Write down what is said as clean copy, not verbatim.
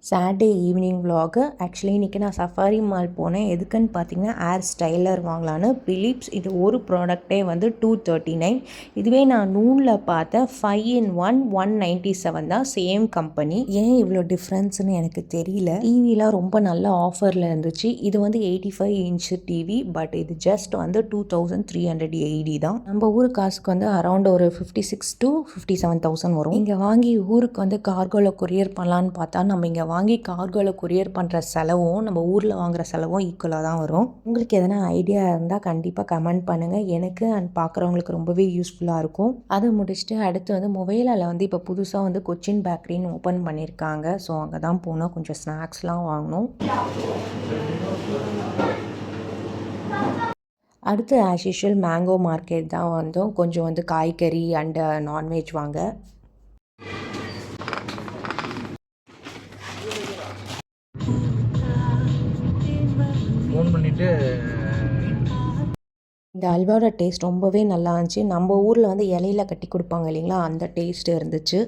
Saturday evening vlog. Actually இன்றைக்கி நான் safari mall போனேன். எதுக்குன்னு பார்த்தீங்கன்னா ஏர் ஸ்டைலர் வாங்கலான்னு. பிலிப்ஸ் இது ஒரு ப்ராடக்டே வந்து 239. இதுவே நான் நூனில் பார்த்தேன் 5 in 1 197 தான், சேம் கம்பெனி. ஏன் இவ்வளோ டிஃப்ரென்ஸ்னு எனக்கு தெரியல. டிவிலாம் ரொம்ப நல்ல ஆஃபரில் இருந்துச்சு. இது வந்து 85 inch டிவி, பட் இது ஜஸ்ட் வந்து 2380 தான். நம்ம ஊர் காசுக்கு வந்து அரௌண்ட் ஒரு 56 to 57,000 வரும். இங்கே வாங்கி ஊருக்கு வந்து கார்கோவில் கொரியர் பண்ணலான்னு பார்த்தா நம்ம இங்கே வாங்கி கார்கோவில் கொரியர் பண்ணுற செலவும் நம்ம ஊரில் வாங்குகிற செலவும் ஈக்குவலாக தான் வரும். உங்களுக்கு எதனா ஐடியா இருந்தால் கண்டிப்பாக கமெண்ட் பண்ணுங்கள். எனக்கு அண்ட் பார்க்குறவங்களுக்கு ரொம்பவே யூஸ்ஃபுல்லாக இருக்கும். அதை முடிச்சுட்டு அடுத்து வந்து மொபைலில் வந்து இப்போ புதுசாக வந்து கொச்சின் பேக்கரின்னு ஓப்பன் பண்ணியிருக்காங்க. ஸோ அங்கே தான் போனால் கொஞ்சம் ஸ்நாக்ஸ்லாம் வாங்கணும். அடுத்து ஆஸ் யூஷுவல் மேங்கோ மார்க்கெட் தான் வந்தோம். கொஞ்சம் வந்து காய்கறி அண்டு நான்வெஜ் வாங்க. ஃபோன் பண்ணிவிட்டு இந்த அல்வாவோட டேஸ்ட் ரொம்பவே நல்லா இருந்துச்சு. நம்ம ஊரில் வந்து இலையில கட்டி கொடுப்பாங்க இல்லைங்களா, அந்த டேஸ்ட் இருந்துச்சு.